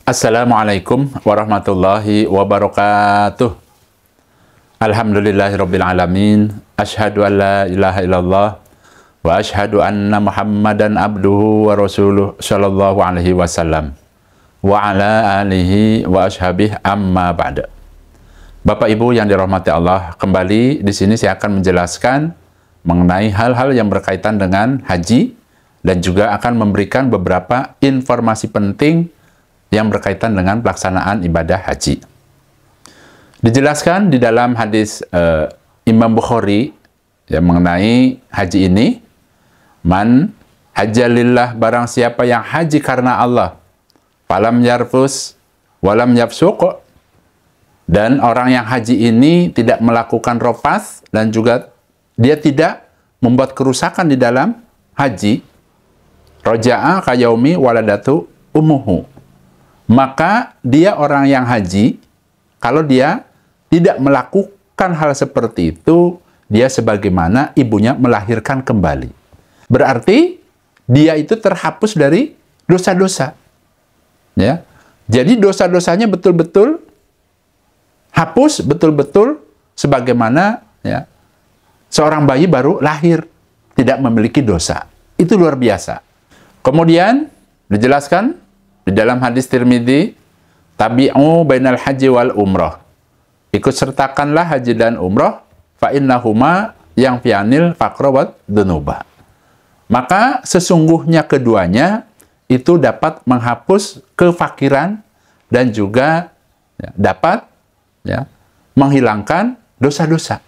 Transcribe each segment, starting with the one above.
Assalamualaikum warahmatullahi wabarakatuh. Alhamdulillahirabbil alamin. Asyhadu an la ilaha illallah wa asyhadu anna Muhammadan abduhu wa rasuluh sallallahu alaihi wasallam wa ala alihi wa ashabihi amma ba'da. Bapak Ibu yang dirahmati Allah, kembali di sini saya akan menjelaskan mengenai hal-hal yang berkaitan dengan haji dan juga akan memberikan beberapa informasi penting yang berkaitan dengan pelaksanaan ibadah haji. Dijelaskan di dalam hadis Imam Bukhari yang mengenai haji ini, man hajjalillah, barang siapa yang haji karena Allah, falam yarfus walam yafsuq, dan orang yang haji ini tidak melakukan rafas dan juga dia tidak membuat kerusakan di dalam haji, roja'a kayaumi waladatu ummuhu, maka dia orang yang haji, kalau dia tidak melakukan hal seperti itu, dia sebagaimana ibunya melahirkan kembali. Berarti dia itu terhapus dari dosa-dosa. Ya. Jadi dosa-dosanya betul-betul hapus, betul-betul sebagaimana ya, seorang bayi baru lahir, tidak memiliki dosa. Itu luar biasa. Kemudian dijelaskan di dalam hadis Tirmidzi, tabi'u bainal haji wal umrah. Ikut sertakanlah haji dan umrah, fa innahuma yang fi'anil faqra wad dunuba. Maka sesungguhnya keduanya itu dapat menghapus kefakiran dan juga ya, dapat ya, menghilangkan dosa-dosa.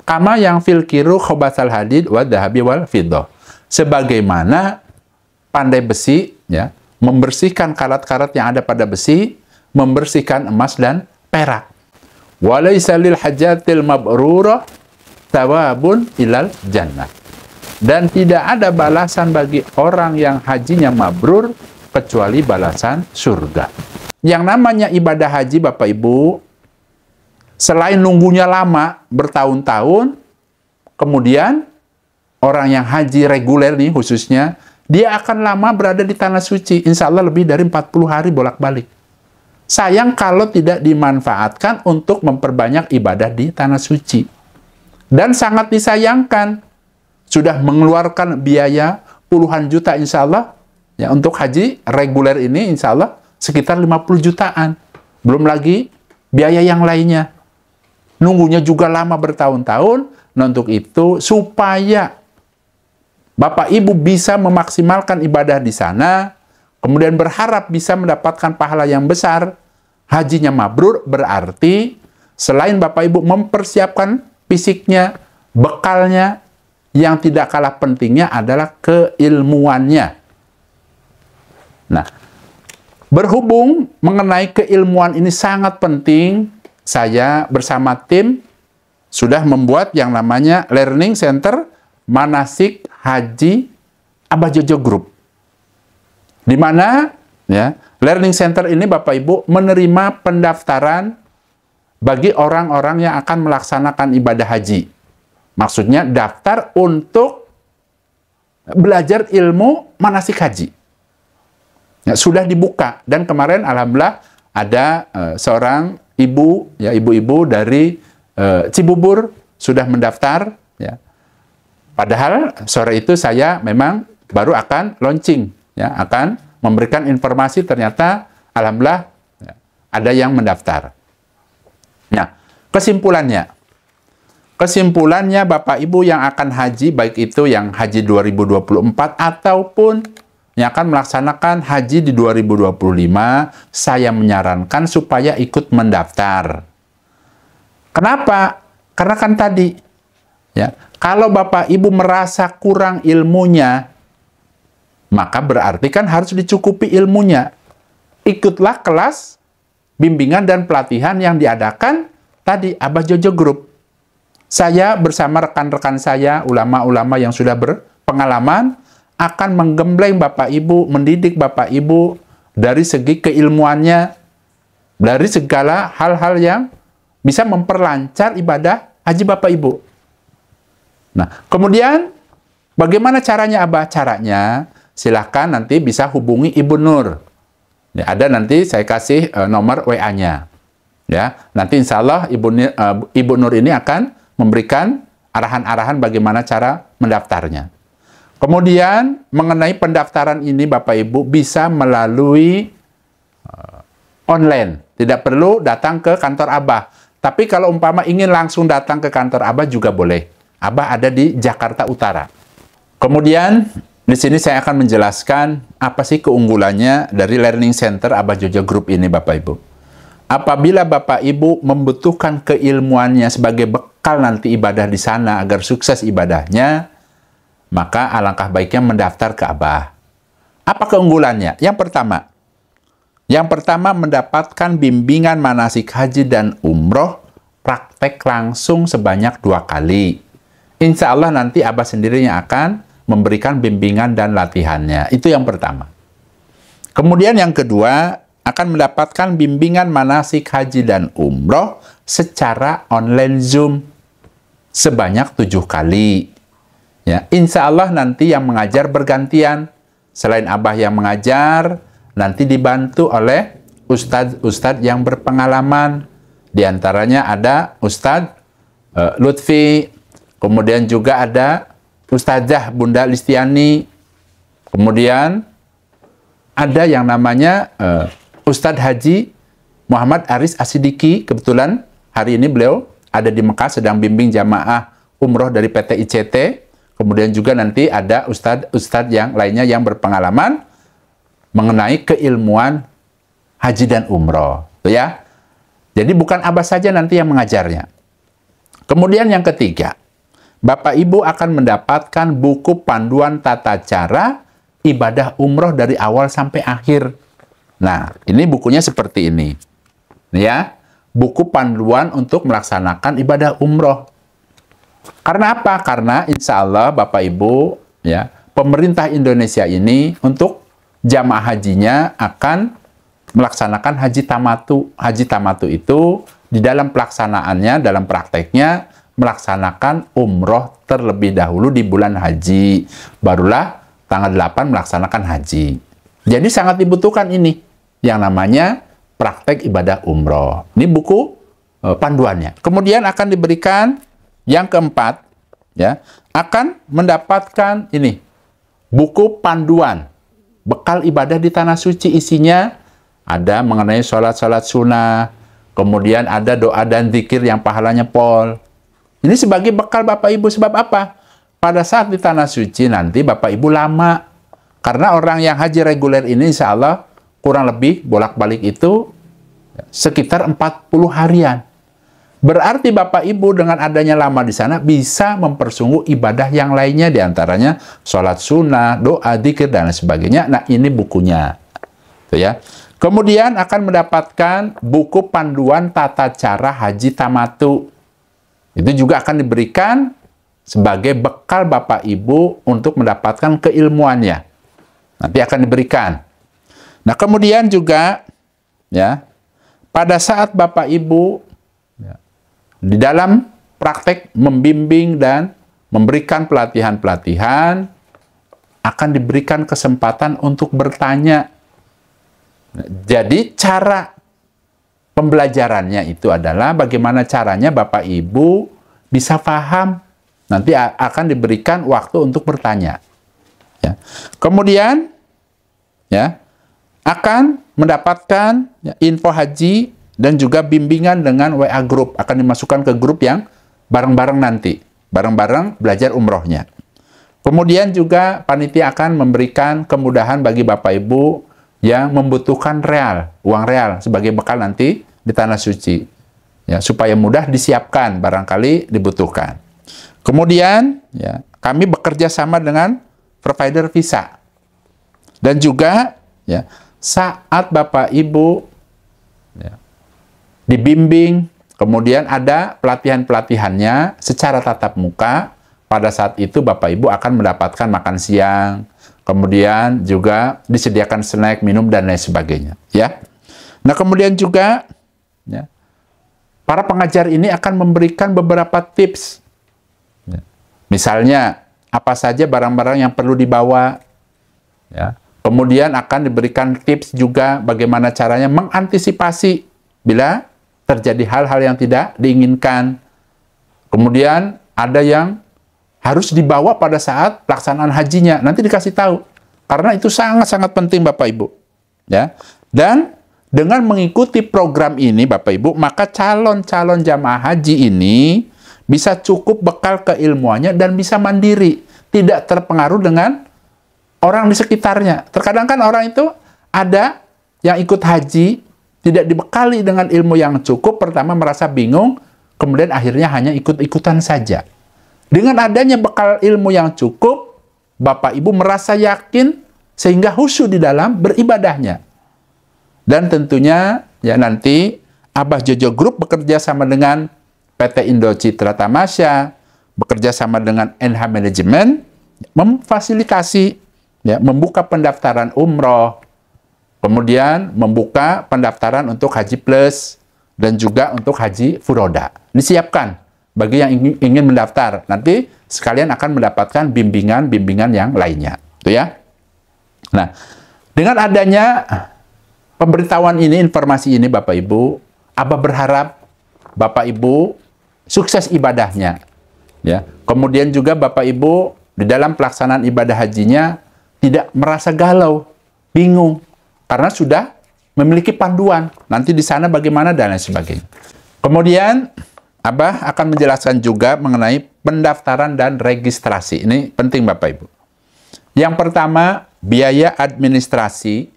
Kama yang fil kiru khobatsal hadid wa dhahabi wal fiddah. Sebagaimana pandai besi ya, membersihkan karat-karat yang ada pada besi, membersihkan emas dan perak. Walaysa lil hajatil mabrurah tawabun ilal jannah. Dan tidak ada balasan bagi orang yang hajinya mabrur kecuali balasan surga. Yang namanya ibadah haji, Bapak Ibu, selain nunggunya lama bertahun-tahun, kemudian orang yang haji reguler nih khususnya, dia akan lama berada di tanah suci, insya Allah lebih dari 40 hari bolak-balik. Sayang kalau tidak dimanfaatkan untuk memperbanyak ibadah di tanah suci. Dan sangat disayangkan, sudah mengeluarkan biaya puluhan juta insya Allah, ya, untuk haji reguler ini insya Allah sekitar 50 jutaan. Belum lagi biaya yang lainnya. Nunggunya juga lama bertahun-tahun. Nah, untuk itu, supaya Bapak Ibu bisa memaksimalkan ibadah di sana, kemudian berharap bisa mendapatkan pahala yang besar, hajinya mabrur, berarti selain Bapak Ibu mempersiapkan fisiknya, bekalnya, yang tidak kalah pentingnya adalah keilmuannya. Nah, berhubung mengenai keilmuan ini sangat penting, saya bersama tim sudah membuat yang namanya Learning Center Manasik Haji Abah Jojo Group, di mana ya, Learning Center ini Bapak Ibu menerima pendaftaran bagi orang-orang yang akan melaksanakan ibadah haji. Maksudnya daftar untuk belajar ilmu manasik haji. Ya, sudah dibuka, dan kemarin alhamdulillah ada seorang ibu, ya, ibu-ibu dari Cibubur sudah mendaftar. Ya. Padahal sore itu saya memang baru akan launching, ya, akan memberikan informasi, ternyata alhamdulillah ya, ada yang mendaftar. Nah, kesimpulannya Bapak Ibu yang akan haji, baik itu yang haji 2024 ataupun yang akan melaksanakan haji di 2025, saya menyarankan supaya ikut mendaftar. Kenapa? Karena kan tadi ya, kalau Bapak Ibu merasa kurang ilmunya, maka berarti kan harus dicukupi ilmunya. Ikutlah kelas bimbingan dan pelatihan yang diadakan tadi Abah Jojo Group. Saya bersama rekan-rekan saya, ulama-ulama yang sudah berpengalaman, akan menggembleng Bapak Ibu, mendidik Bapak Ibu dari segi keilmuannya, dari segala hal-hal yang bisa memperlancar ibadah haji Bapak Ibu. Nah, kemudian bagaimana caranya Abah? Caranya silahkan nanti bisa hubungi Ibu Nur. Ya, ada nanti saya kasih nomor WA-nya. Ya, nanti insya Allah Ibu Nur ini akan memberikan arahan-arahan bagaimana cara mendaftarnya. Kemudian mengenai pendaftaran ini Bapak Ibu bisa melalui online, tidak perlu datang ke kantor Abah. Tapi kalau umpama ingin langsung datang ke kantor Abah juga boleh. Abah ada di Jakarta Utara. Kemudian di sini saya akan menjelaskan apa sih keunggulannya dari Learning Center Abah Jojo Group ini Bapak Ibu. Apabila Bapak Ibu membutuhkan keilmuannya sebagai bekal nanti ibadah di sana agar sukses ibadahnya, maka alangkah baiknya mendaftar ke Abah. Apa keunggulannya? Yang pertama mendapatkan bimbingan manasik haji dan umroh praktek langsung sebanyak 2 kali. Insya Allah nanti Abah sendiri yang akan memberikan bimbingan dan latihannya. Itu yang pertama. Kemudian yang kedua, akan mendapatkan bimbingan manasik haji dan umroh secara online Zoom sebanyak 7 kali. Ya, insya Allah nanti yang mengajar bergantian. Selain Abah yang mengajar, nanti dibantu oleh ustadz-ustadz yang berpengalaman. Di antaranya ada Ustadz Lutfi, kemudian juga ada Ustazah Bunda Listiani, kemudian ada yang namanya Ustadz Haji Muhammad Aris Asidiki. Kebetulan hari ini beliau ada di Mekah sedang bimbing jamaah umroh dari PT ICT. Kemudian juga nanti ada ustadz-ustadz yang lainnya yang berpengalaman mengenai keilmuan haji dan umroh. Tuh ya. Jadi bukan Abah saja nanti yang mengajarnya. Kemudian yang ketiga, Bapak Ibu akan mendapatkan buku panduan tata cara ibadah umroh dari awal sampai akhir. Nah, ini bukunya seperti ini. Ya, buku panduan untuk melaksanakan ibadah umroh. Karena apa? Karena insya Allah Bapak Ibu, ya, pemerintah Indonesia ini untuk jamaah hajinya akan melaksanakan haji tamatu. Haji tamatu itu di dalam pelaksanaannya, dalam prakteknya, melaksanakan umroh terlebih dahulu di bulan haji. Barulah tanggal 8 melaksanakan haji. Jadi sangat dibutuhkan ini, yang namanya praktek ibadah umroh. Ini buku panduannya. Kemudian akan diberikan yang keempat, ya, akan mendapatkan ini, buku panduan bekal ibadah di tanah suci. Isinya ada mengenai sholat-sholat sunnah, kemudian ada doa dan zikir yang pahalanya pol. Ini sebagai bekal Bapak Ibu. Sebab apa? Pada saat di tanah suci nanti Bapak Ibu lama. Karena orang yang haji reguler ini insya Allah kurang lebih bolak-balik itu sekitar 40 harian. Berarti Bapak Ibu dengan adanya lama di sana bisa mempersungguh ibadah yang lainnya, diantaranya sholat sunnah, doa, zikir, dan lain sebagainya. Nah, ini bukunya. Tuh ya. Kemudian akan mendapatkan buku panduan tata cara haji tamatu. Itu juga akan diberikan sebagai bekal Bapak Ibu untuk mendapatkan keilmuannya. Nanti akan diberikan. Nah, kemudian juga ya, pada saat Bapak Ibu ya, di dalam praktek membimbing dan memberikan pelatihan-pelatihan, akan diberikan kesempatan untuk bertanya. Jadi cara pembelajarannya itu adalah bagaimana caranya Bapak Ibu bisa paham. Nanti akan diberikan waktu untuk bertanya. Ya. Kemudian ya, akan mendapatkan ya, info haji dan juga bimbingan dengan WA group. Akan dimasukkan ke grup yang bareng-bareng nanti. Bareng-bareng belajar umrohnya. Kemudian juga panitia akan memberikan kemudahan bagi Bapak Ibu yang membutuhkan uang real sebagai bekal nanti di tanah suci. Ya, supaya mudah disiapkan barangkali dibutuhkan. Kemudian ya, kami bekerja sama dengan provider visa. Dan juga ya, saat Bapak Ibu ya, dibimbing, kemudian ada pelatihan-pelatihannya secara tatap muka, pada saat itu Bapak Ibu akan mendapatkan makan siang, kemudian juga disediakan snack, minum, dan lain sebagainya. Ya. Nah, kemudian juga ya, para pengajar ini akan memberikan beberapa tips. Ya. Misalnya, apa saja barang-barang yang perlu dibawa, ya, Kemudian akan diberikan tips juga bagaimana caranya mengantisipasi bila terjadi hal-hal yang tidak diinginkan. Kemudian ada yang harus dibawa pada saat pelaksanaan hajinya. Nanti dikasih tahu. Karena itu sangat-sangat penting Bapak Ibu. Ya. Dan dengan mengikuti program ini Bapak Ibu, maka calon-calon jamaah haji ini bisa cukup bekal keilmuannya dan bisa mandiri. Tidak terpengaruh dengan orang di sekitarnya. Terkadang kan orang itu ada yang ikut haji, tidak dibekali dengan ilmu yang cukup, pertama merasa bingung, kemudian akhirnya hanya ikut-ikutan saja. Dengan adanya bekal ilmu yang cukup, Bapak Ibu merasa yakin sehingga khusyuk di dalam beribadahnya. Dan tentunya ya nanti Abah Jojo Group bekerja sama dengan PT Indo Citra Tamasya, bekerja sama dengan NH Management, memfasilitasi ya, membuka pendaftaran umroh, kemudian membuka pendaftaran untuk haji plus, dan juga untuk haji furoda. Disiapkan bagi yang ingin mendaftar. Nanti sekalian akan mendapatkan bimbingan-bimbingan yang lainnya. Itu ya. Nah, dengan adanya pemberitahuan ini, informasi ini Bapak Ibu, Abah berharap Bapak Ibu sukses ibadahnya. Ya. Kemudian juga Bapak Ibu di dalam pelaksanaan ibadah hajinya tidak merasa galau, bingung, karena sudah memiliki panduan. Nanti di sana bagaimana dan lain sebagainya. Kemudian, Abah akan menjelaskan juga mengenai pendaftaran dan registrasi. Ini penting Bapak Ibu. Yang pertama, biaya administrasi.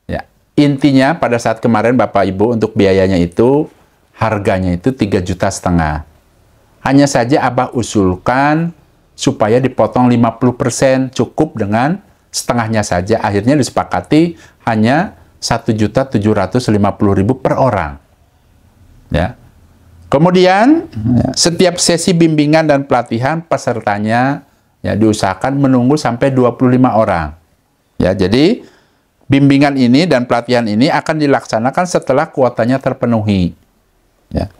Ya, intinya pada saat kemarin Bapak Ibu untuk biayanya itu, harganya itu 3,5 juta. Hanya saja Abah usulkan supaya dipotong 50%, cukup dengan setengahnya saja. Akhirnya disepakati hanya 1.750.000 per orang. Ya. Kemudian setiap sesi bimbingan dan pelatihan pesertanya ya diusahakan menunggu sampai 25 orang. Ya, jadi bimbingan ini dan pelatihan ini akan dilaksanakan setelah kuotanya terpenuhi. Ya.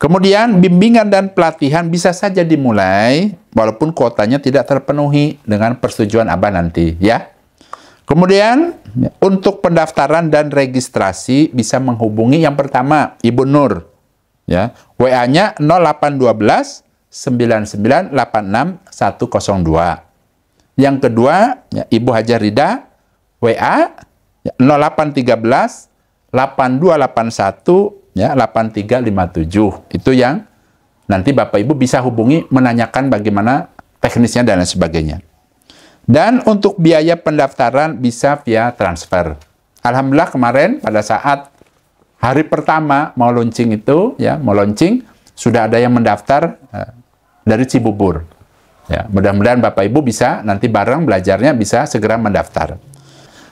Kemudian bimbingan dan pelatihan bisa saja dimulai walaupun kuotanya tidak terpenuhi dengan persetujuan Abah nanti, ya. Kemudian untuk pendaftaran dan registrasi bisa menghubungi yang pertama Ibu Nur, ya. WA-nya 0812 9986 102. Yang kedua ya, Ibu Hajar Rida WA ya, 0813 8281 ya 8357. Itu yang nanti Bapak Ibu bisa hubungi menanyakan bagaimana teknisnya dan lain sebagainya. Dan untuk biaya pendaftaran bisa via transfer. Alhamdulillah kemarin pada saat hari pertama mau launching itu ya, mau launching sudah ada yang mendaftar dari Cibubur. Ya, mudah-mudahan Bapak Ibu bisa nanti bareng belajarnya bisa segera mendaftar.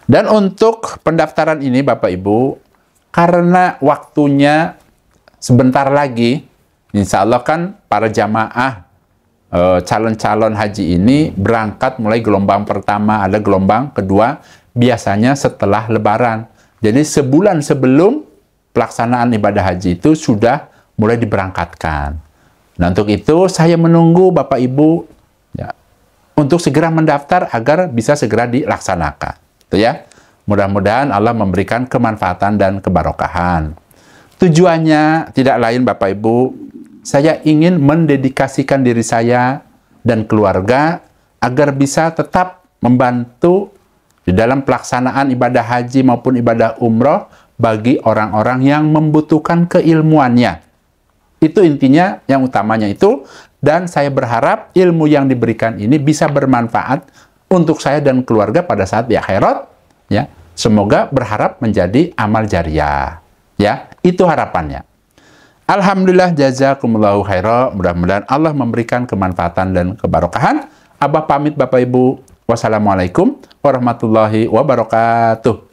Dan untuk pendaftaran ini Bapak Ibu, karena waktunya sebentar lagi, insya Allah kan para jamaah calon-calon haji ini berangkat mulai gelombang pertama, ada gelombang kedua, biasanya setelah Lebaran. Jadi sebulan sebelum pelaksanaan ibadah haji itu sudah mulai diberangkatkan. Nah untuk itu saya menunggu Bapak Ibu ya, untuk segera mendaftar agar bisa segera dilaksanakan. Itu ya. Mudah-mudahan Allah memberikan kemanfaatan dan kebarokahan. Tujuannya tidak lain Bapak Ibu, saya ingin mendedikasikan diri saya dan keluarga agar bisa tetap membantu di dalam pelaksanaan ibadah haji maupun ibadah umroh bagi orang-orang yang membutuhkan keilmuannya. Itu intinya, yang utamanya itu, dan saya berharap ilmu yang diberikan ini bisa bermanfaat untuk saya dan keluarga pada saat di akhirat, ya. Semoga berharap menjadi amal jariah. Ya, itu harapannya. Alhamdulillah jazakumullahu khairan. Mudah-mudahan Allah memberikan kemanfaatan dan kebarokahan. Abah pamit Bapak Ibu. Wassalamualaikum warahmatullahi wabarakatuh.